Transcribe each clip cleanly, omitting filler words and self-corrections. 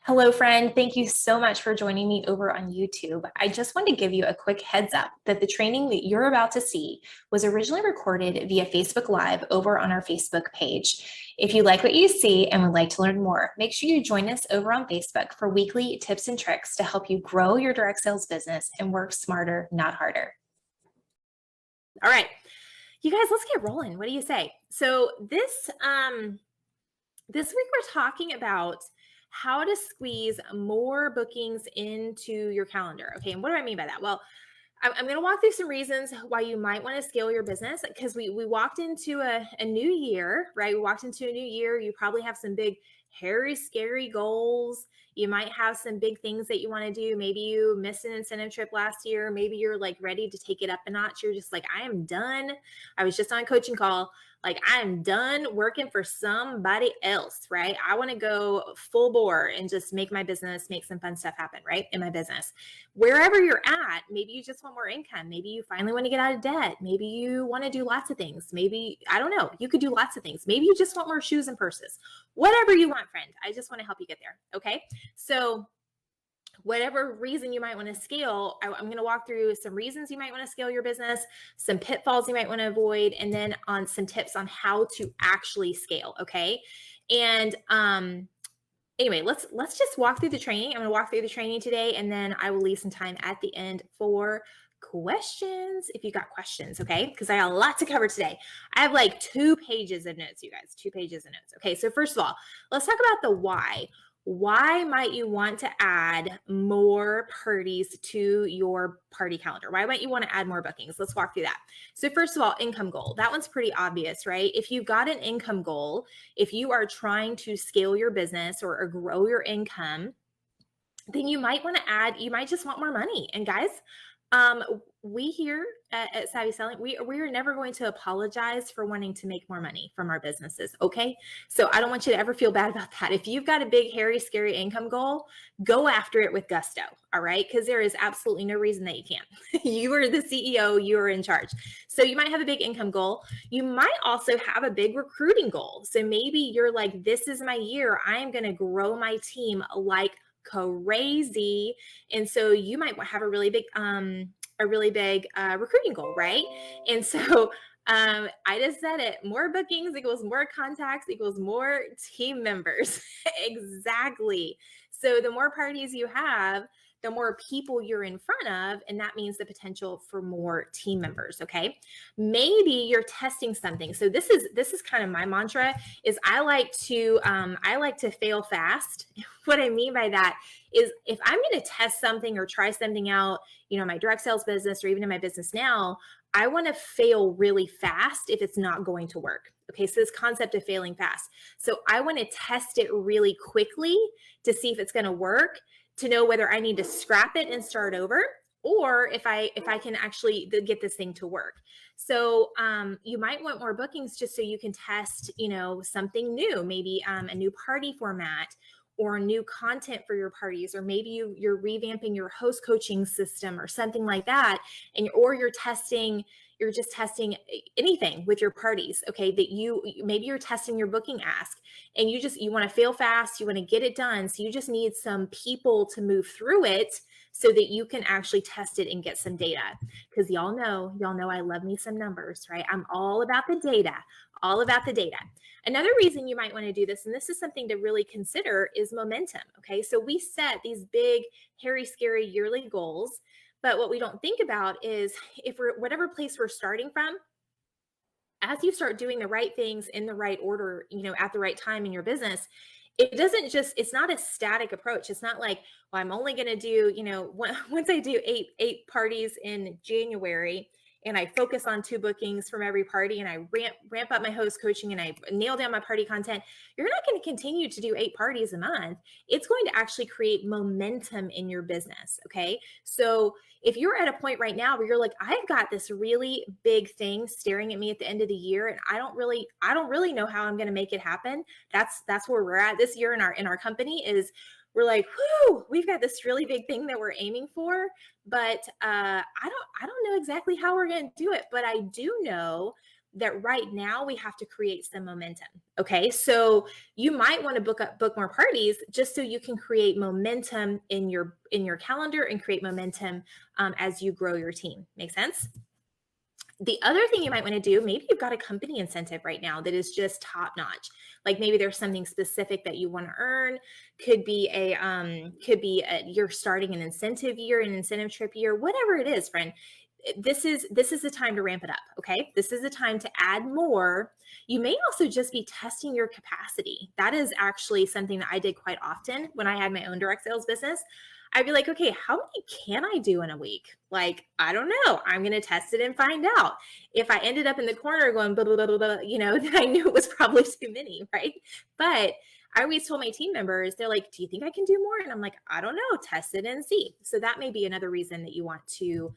Hello, friend. Thank you so much for joining me over on YouTube. I just want to give you a quick heads up that the training that you're about to see was originally recorded via Facebook Live over on our Facebook page. If you like what you see and would like to learn more, make sure you join us over on Facebook for weekly tips and tricks to help you grow your direct sales business and work smarter, not harder. All right, you guys, let's get rolling. What do you say? So this week we're talking about how to squeeze more bookings into your calendar. Okay, and what do I mean by that? Well, I'm going to walk through some reasons why you might want to scale your business because we walked into a new year, right? We walked into a new year. You probably have some big, hairy, scary goals. You might have some big things that you want to do. Maybe you missed an incentive trip last year. Maybe you're like ready to take it up a notch. You're just like, I am done. I was just on a coaching call. Like, I am done working for somebody else, right? I want to go full bore and just make my business, make some fun stuff happen, right? In my business. Wherever you're at, maybe you just want more income. Maybe you finally want to get out of debt. Maybe you want to do lots of things. Maybe, I don't know, you could do lots of things. Maybe you just want more shoes and purses. Whatever you want, friend. I just want to help you get there, okay? So whatever reason you might want to scale, I'm going to walk through some reasons you might want to scale your business, some pitfalls you might want to avoid, and then on some tips on how to actually scale, okay? And anyway, let's just walk through the training. I'm going to walk through the training today, and then I will leave some time at the end for questions if you got questions, okay? Because I got a lot to cover today. I have like 2 pages of notes, you guys, 2 pages of notes. Okay, so first of all, let's talk about the why. Why might you want to add more parties to your party calendar? Why might you want to add more bookings? Let's walk through that. So first of all, income goal. That one's pretty obvious, right? If you've got an income goal, if you are trying to scale your business or grow your income, then you might want to add, you might just want more money. And guys, we here at Savvy Selling, we are never going to apologize for wanting to make more money from our businesses, okay? So I don't want you to ever feel bad about that. If you've got a big, hairy, scary income goal, go after it with gusto, all right? Because there is absolutely no reason that you can't. You are the CEO, you are in charge. So you might have a big income goal. You might also have a big recruiting goal. So maybe you're like, this is my year. I am going to grow my team like crazy. And so you might have a really big recruiting goal, right? And so I just said it, more bookings equals more contacts equals more team members. Exactly. So the more parties you have, the more people you're in front of, and that means the potential for more team members, okay? Maybe you're testing something. So this is kind of my mantra is I like to fail fast. What I mean by that is if I'm going to test something or try something out, my direct sales business or even in my business now, I want to fail really fast if it's not going to work. Okay, so this concept of failing fast. So I want to test it really quickly to see if it's going to work, to know whether I need to scrap it and start over, or if I can actually get this thing to work. So you might want more bookings just so you can test, something new, maybe a new party format or new content for your parties, or maybe you're revamping your host coaching system or something like that, or you're just testing anything with your parties, okay, that maybe you're testing your booking ask and you want to fail fast, you want to get it done. So you just need some people to move through it so that you can actually test it and get some data. Because y'all know I love me some numbers, right? I'm all about the data, all about the data. Another reason you might want to do this, and this is something to really consider, is momentum, okay? So we set these big, hairy, scary yearly goals, but what we don't think about is if we're whatever place we're starting from, as you start doing the right things in the right order, at the right time in your business, it's not a static approach. It's not like, well, I'm only going to do, once I do eight parties in January and I focus on 2 bookings from every party and I ramp up my host coaching and I nail down my party content, you're not going to continue to do 8 parties a month. It's going to actually create momentum in your business. Okay. So if you're at a point right now where you're like, I've got this really big thing staring at me at the end of the year, and I don't really know how I'm going to make it happen. That's where we're at this year in our company is we're like, whoo, we've got this really big thing that we're aiming for, but I don't know exactly how we're going to do it. But I do know that right now we have to create some momentum. Okay. So you might want to book more parties just so you can create momentum in your calendar and create momentum as you grow your team. Make sense? The other thing you might want to do, maybe you've got a company incentive right now that is just top notch. Like maybe there's something specific that you want to earn. Could be you're starting an incentive year, an incentive trip year, whatever it is, friend. This is the time to ramp it up. Okay. This is the time to add more. You may also just be testing your capacity. That is actually something that I did quite often when I had my own direct sales business. I'd be like, okay, how many can I do in a week? Like, I don't know. I'm going to test it and find out. If I ended up in the corner going, blah, blah, blah, blah, blah, then I knew it was probably too many, right? But I always told my team members, they're like, do you think I can do more? And I'm like, I don't know, test it and see. So that may be another reason that you want to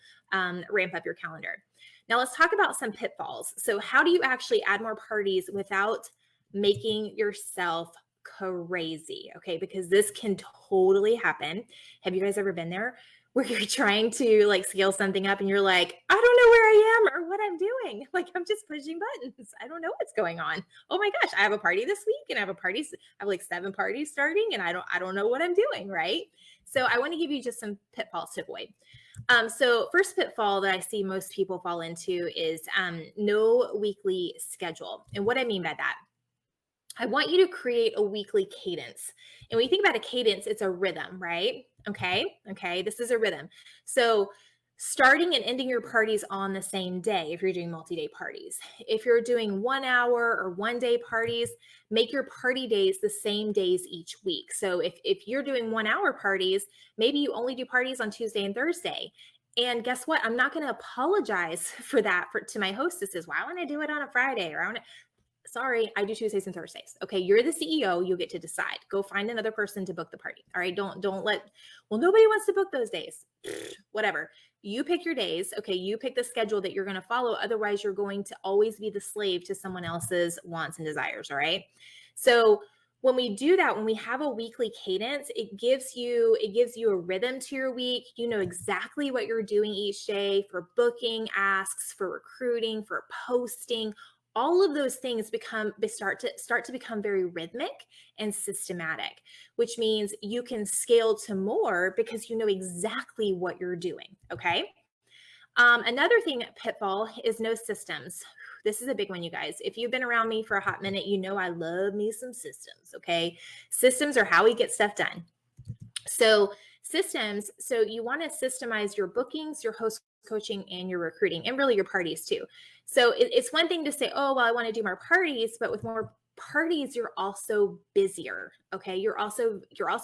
ramp up your calendar. Now let's talk about some pitfalls. So how do you actually add more parties without making yourself crazy? Okay, because this can totally happen. Have you guys ever been there where you're trying to like scale something up and you're like, I don't know where I am or what I'm doing. Like I'm just pushing buttons. I don't know what's going on. Oh my gosh, I have a party this week and I have like 7 parties starting and I don't know what I'm doing, right? So I want to give you just some pitfalls to avoid. So first pitfall that I see most people fall into is no weekly schedule. And what I mean by that, I want you to create a weekly cadence. And when you think about a cadence, it's a rhythm, right? Okay. This is a rhythm. So starting and ending your parties on the same day if you're doing multi-day parties. If you're doing 1 hour or 1-day parties, make your party days the same days each week. So if you're doing 1 hour parties, maybe you only do parties on Tuesday and Thursday. And guess what? I'm not going to apologize for that to my hostesses. Why want to do it on a Friday? Or sorry, I do Tuesdays and Thursdays. Okay, you're the CEO. You'll get to decide. Go find another person to book the party. All right, don't let. Well, nobody wants to book those days. Whatever. You pick your days. Okay, you pick the schedule that you're going to follow. Otherwise, you're going to always be the slave to someone else's wants and desires. All right. So when we do that, when we have a weekly cadence, it gives you a rhythm to your week. You know exactly what you're doing each day for booking asks, for recruiting, for posting. All of those things start to become very rhythmic and systematic, which means you can scale to more because you know exactly what you're doing. Okay. Another thing, pitfall, is no systems. This is a big one, you guys. If you've been around me for a hot minute, you know I love me some systems. Okay. Systems are how we get stuff done. So systems, so you want to systemize your bookings, your host coaching, and your recruiting, and really your parties too. So it's one thing to say, oh, well, I want to do more parties, but with more parties, you're also busier. Okay. You're also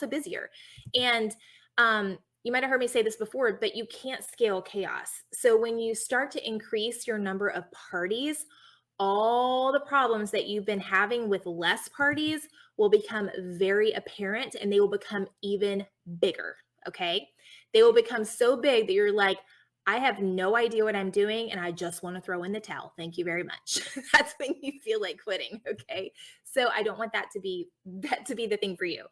busier. And you might have heard me say this before, but you can't scale chaos. So when you start to increase your number of parties, all the problems that you've been having with less parties will become very apparent and they will become even bigger. Okay. They will become so big that you're like, I have no idea what I'm doing and I just want to throw in the towel. Thank you very much. That's when you feel like quitting. Okay. So I don't want that to be the thing for you.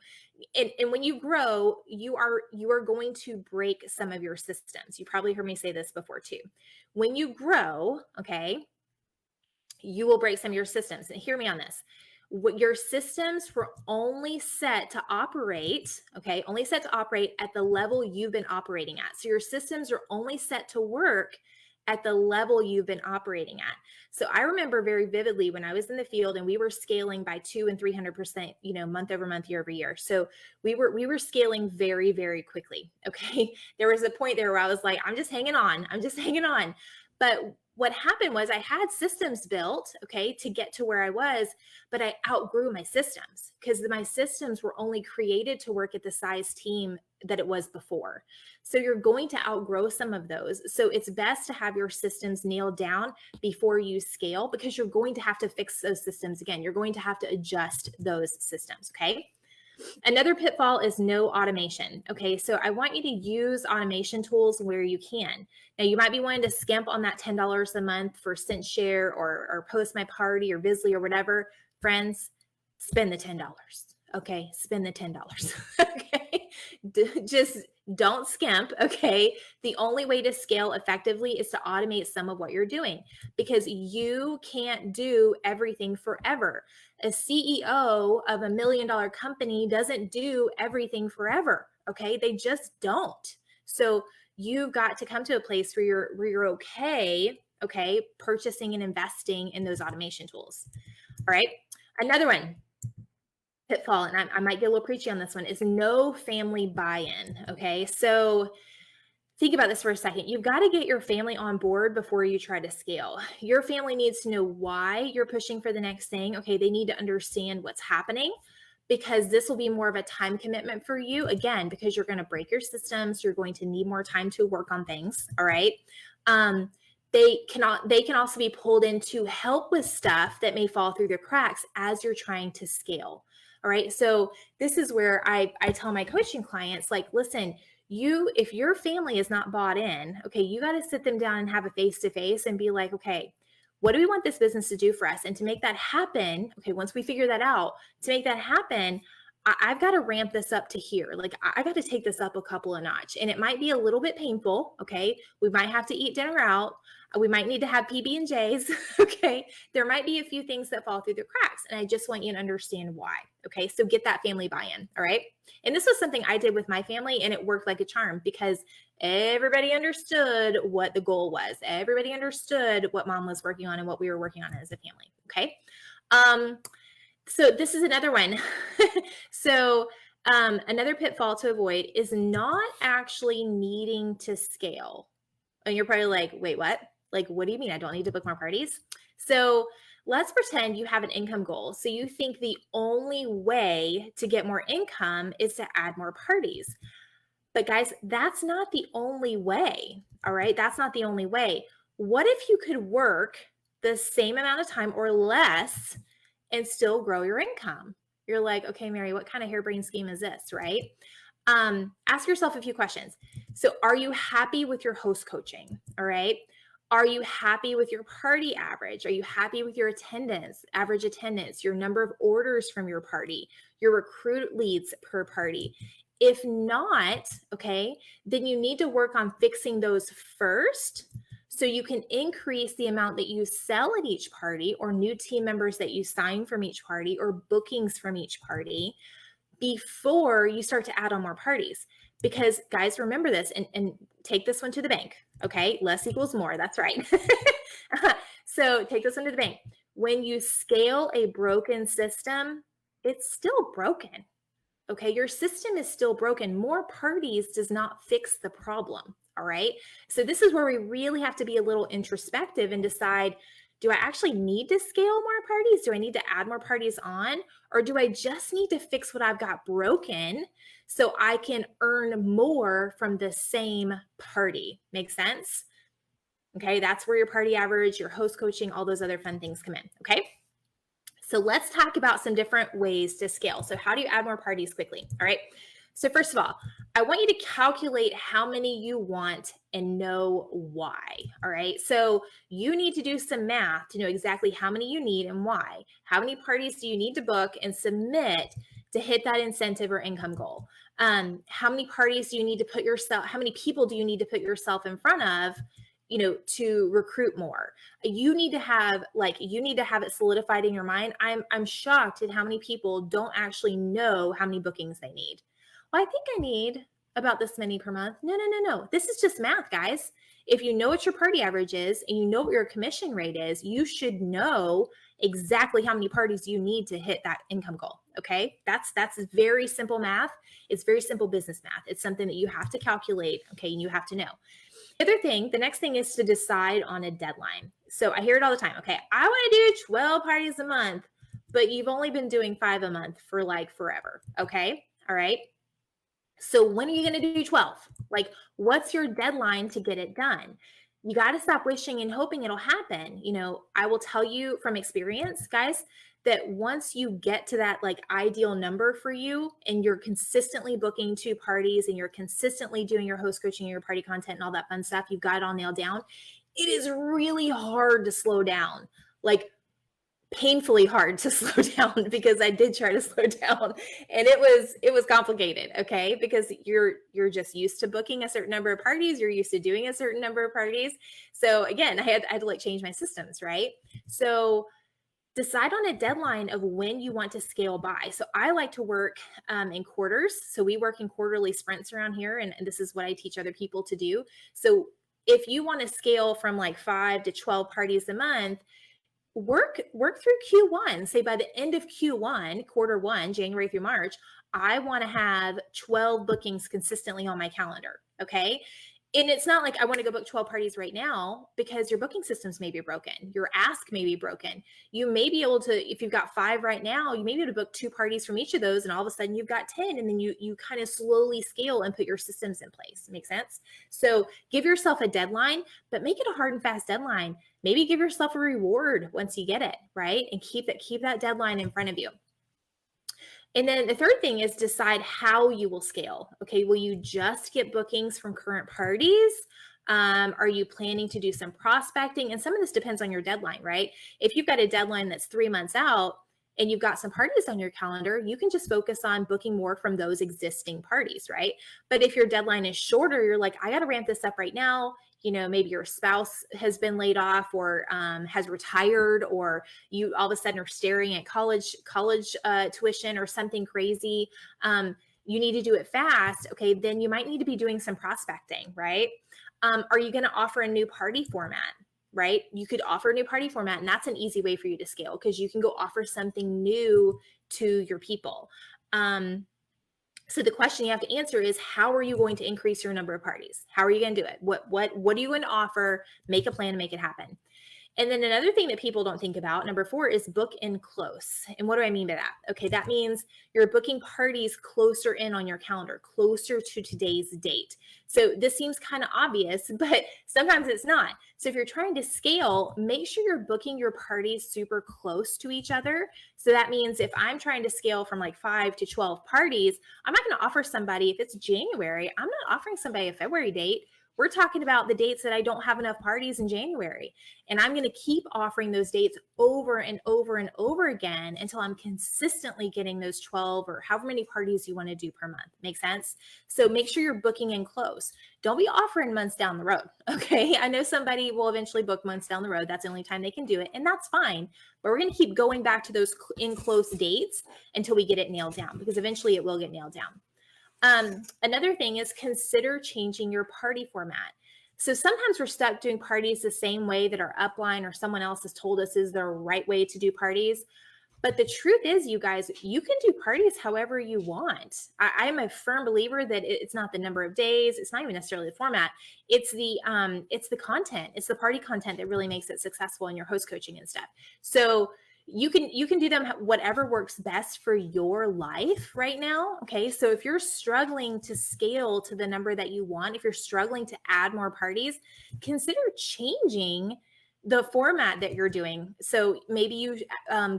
And when you grow, you are going to break some of your systems. You probably heard me say this before too. When you grow, okay, you will break some of your systems. And hear me on this. What your systems were only set to operate, okay, only set to operate at the level you've been operating at. So your systems are only set to work at the level you've been operating at. So I remember very vividly when I was in the field and we were scaling by 200% and 300%, month over month, year over year. So we were scaling very, very quickly. Okay. There was a point there where I was like, I'm just hanging on. But what happened was I had systems built, okay, to get to where I was, but I outgrew my systems because my systems were only created to work at the size team that it was before. So you're going to outgrow some of those. So it's best to have your systems nailed down before you scale because you're going to have to fix those systems again. You're going to have to adjust those systems, okay? Another pitfall is no automation. Okay, so I want you to use automation tools where you can. Now, you might be wanting to skimp on that $10 a month for ScentShare or Post My Party or Bizly or whatever. Friends, spend the $10. okay, spend the $10. Okay. Just don't skimp. Okay. The only way to scale effectively is to automate some of what you're doing, because you can't do everything forever. A CEO of $1 million company doesn't do everything forever. Okay. They just don't. So you've got to come to a place where you're okay, purchasing and investing in those automation tools. All right. Another one, pitfall, and I might get a little preachy on this one, is no family buy-in. Okay. So think about this for a second. You've got to get your family on board before you try to scale. Your family needs to know why you're pushing for the next thing. Okay. They need to understand what's happening, because this will be more of a time commitment for you. Again, because you're going to break your systems. You're going to need more time to work on things. All right. They can also be pulled in to help with stuff that may fall through the cracks as you're trying to scale. All right. So this is where I tell my coaching clients, like, listen, if your family is not bought in, okay, you got to sit them down and have a face-to-face and be like, okay, what do we want this business to do for us? And to make that happen, okay, once we figure that out, to make that happen, I've got to ramp this up to here. Like, I got to take this up a couple of notch, and it might be a little bit painful. Okay. We might have to eat dinner out. We might need to have PB&Js. Okay. There might be a few things that fall through the cracks, and I just want you to understand why. Okay. So get that family buy-in. All right. And this was something I did with my family, and it worked like a charm, because everybody understood what the goal was. Everybody understood what mom was working on and what we were working on as a family. Okay. So this is another one. So another pitfall to avoid is not actually needing to scale. And you're probably like, wait, what? Like, what do you mean I don't need to book more parties? So let's pretend you have an income goal. So you think the only way to get more income is to add more parties. But guys, that's not the only way. All right. That's not the only way. What if you could work the same amount of time or less and still grow your income? You're like, okay, Mary, what kind of harebrained scheme is this, right? Ask yourself a few questions. So are you happy with your host coaching? All right. Are you happy with your party average? Are you happy with your average attendance, your number of orders from your party, your recruit leads per party? If not, okay, then you need to work on fixing those first, so you can increase the amount that you sell at each party, or new team members that you sign from each party, or bookings from each party, before you start to add on more parties. Because guys, remember this, and take this one to the bank. Okay. Less equals more. That's right. So take this one to the bank. When you scale a broken system, it's still broken. Okay. Your system is still broken. More parties does not fix the problem. All right. So this is where we really have to be a little introspective and decide, do I actually need to scale more parties? Do I need to add more parties on? Or do I just need to fix what I've got broken so I can earn more from the same party? Make sense? Okay. That's where your party average, your host coaching, all those other fun things come in. Okay. So let's talk about some different ways to scale. So how do you add more parties quickly? All right. So first of all, I want you to calculate how many you want and know why. All right. So you need to do some math to know exactly how many you need and why. How many parties do you need to book and submit to hit that incentive or income goal? How many parties do you need to put yourself, how many people do you need to put yourself in front of, to recruit more? You need to have it solidified in your mind. I'm shocked at how many people don't actually know how many bookings they need. Well, I think I need about this many per month. No. This is just math, guys. If you know what your party average is and you know what your commission rate is, you should know exactly how many parties you need to hit that income goal. Okay. That's very simple math. It's very simple business math. It's something that you have to calculate. Okay. And you have to know. The next thing is to decide on a deadline. So I hear it all the time. Okay. I want to do 12 parties a month, but you've only been doing 5 a month for like forever. Okay. All right. So when are you going to do 12? Like, what's your deadline to get it done? You got to stop wishing and hoping it'll happen. I will tell you from experience, guys, that once you get to that like ideal number for you, and you're consistently booking 2 parties, and you're consistently doing your host coaching, your party content, and all that fun stuff, you've got it all nailed down. It is really hard to slow down. Like, painfully hard to slow down because I did try to slow down and it was complicated, okay? Because you're just used to booking a certain number of parties, you're used to doing a certain number of parties. So again, I had to like change my systems, right? So decide on a deadline of when you want to scale by. So I like to work in quarters. So we work in quarterly sprints around here, and this is what I teach other people to do. So if you want to scale from like 5 to 12 parties a month, work through Q1. Say by the end of Q1, quarter one, January through March, I want to have 12 bookings consistently on my calendar. Okay. And it's not like I want to go book 12 parties right now, because your booking systems may be broken. Your ask may be broken. You may be able to, if you've got 5 right now, you may be able to book 2 parties from each of those. And all of a sudden you've got 10, and then you kind of slowly scale and put your systems in place. Make sense? So give yourself a deadline, but make it a hard and fast deadline. Maybe give yourself a reward once you get it, right? And keep that deadline in front of you. And then the third thing is decide how you will scale. Okay, will you just get bookings from current parties? Are you planning to do some prospecting? And some of this depends on your deadline, right? If you've got a deadline that's 3 months out and you've got some parties on your calendar, you can just focus on booking more from those existing parties, right? But if your deadline is shorter, you're like, I got to ramp this up right now. You know, maybe your spouse has been laid off or has retired, or you all of a sudden are staring at college tuition or something crazy. You need to do it fast. Okay, then you might need to be doing some prospecting, right? Are you going to offer a new party format? Right? You could offer a new party format, and that's an easy way for you to scale, because you can go offer something new to your people. So the question you have to answer is, how are you going to increase your number of parties? How are you going to do it? What are you going to offer? Make a plan to make it happen. And then another thing that people don't think about, number 4, is book in close. And what do I mean by that? Okay, that means you're booking parties closer in on your calendar, closer to today's date. So this seems kind of obvious, but sometimes it's not. So if you're trying to scale, make sure you're booking your parties super close to each other. So that means if I'm trying to scale from like 5 to 12 parties, I'm not going to offer somebody, if it's January, I'm not offering somebody a February date. We're talking about the dates that I don't have enough parties in January. And I'm going to keep offering those dates over and over and over again until I'm consistently getting those 12 or however many parties you want to do per month. Make sense? So make sure you're booking in close. Don't be offering months down the road. Okay. I know somebody will eventually book months down the road. That's the only time they can do it. And that's fine. But we're going to keep going back to those in close dates until we get it nailed down, because eventually it will get nailed down. Another thing is consider changing your party format. So sometimes we're stuck doing parties the same way that our upline or someone else has told us is the right way to do parties. But the truth is, you guys, you can do parties however you want. I am a firm believer that it's not the number of days. It's not even necessarily the format. It's the content. It's the party content that really makes it successful in your host coaching and stuff. So you can do them whatever works best for your life right now. Okay. So if you're struggling to scale to the number that you want, if you're struggling to add more parties, consider changing the format that you're doing. So maybe you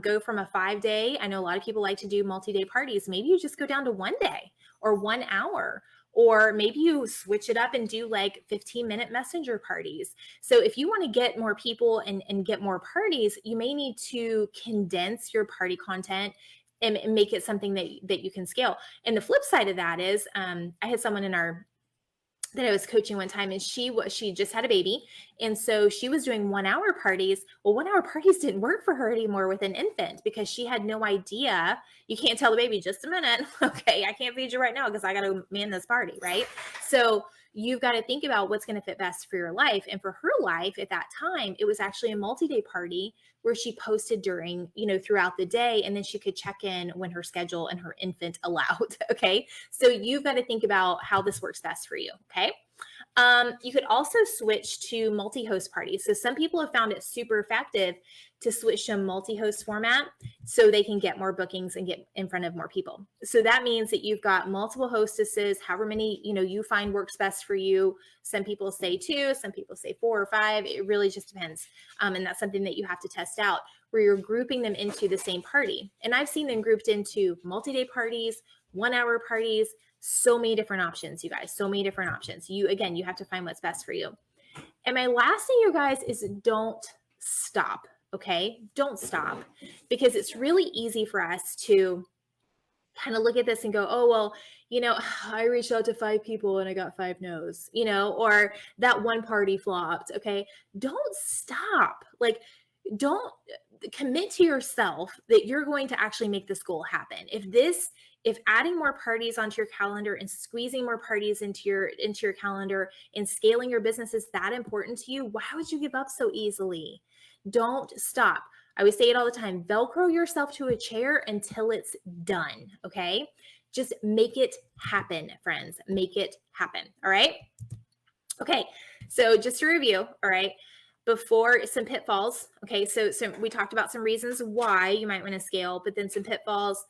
go from a 5-day. I know a lot of people like to do multi-day parties. Maybe you just go down to 1 day or 1 hour. Or maybe you switch it up and do like 15-minute messenger parties. So if you want to get more people and get more parties, you may need to condense your party content and make it something that you can scale. And the flip side of that is, I had someone that I was coaching one time, and she just had a baby. And so she was doing 1 hour parties. Well, 1 hour parties didn't work for her anymore with an infant, because she had no idea. You can't tell the baby, just a minute. Okay, I can't feed you right now because I got to man this party, right? So you've got to think about what's going to fit best for your life. And for her life at that time, it was actually a multi-day party where she posted during, throughout the day, and then she could check in when her schedule and her infant allowed. Okay. So you've got to think about how this works best for you. Okay. You could also switch to multi-host parties. So some people have found it super effective to switch to a multi-host format so they can get more bookings and get in front of more people. So that means that you've got multiple hostesses, however many, you find works best for you. Some people say 2, some people say 4 or 5. It really just depends. And that's something that you have to test out, where you're grouping them into the same party. And I've seen them grouped into multi-day parties, 1 hour parties. So many different options, you guys, so many different options. You have to find what's best for you. And my last thing, you guys, is don't stop. okay? Don't stop, because it's really easy for us to kind of look at this and go, oh, well, I reached out to 5 people and I got 5 no's, or that one party flopped. Okay. Don't stop. Like, don't commit to yourself that you're going to actually make this goal happen. If adding more parties onto your calendar and squeezing more parties into your calendar and scaling your business is that important to you, why would you give up so easily? Don't stop. I always say it all the time, Velcro yourself to a chair until it's done, okay? Just make it happen, friends. Make it happen, all right? Okay, so just to review, all right, before some pitfalls, okay, so we talked about some reasons why you might want to scale, but then some pitfalls.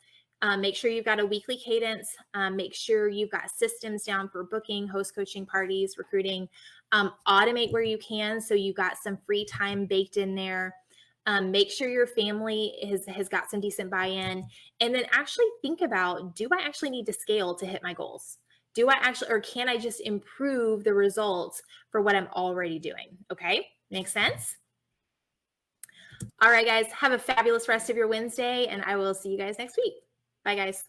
Make sure you've got a weekly cadence. Make sure you've got systems down for booking, host coaching parties, recruiting. Automate where you can, so you got some free time baked in there. Make sure your family has got some decent buy-in, and then actually think about, do I actually need to scale to hit my goals? Do I actually, or can I just improve the results for what I'm already doing? Okay, makes sense? All right, guys, have a fabulous rest of your Wednesday, and I will see you guys next week. Bye, guys.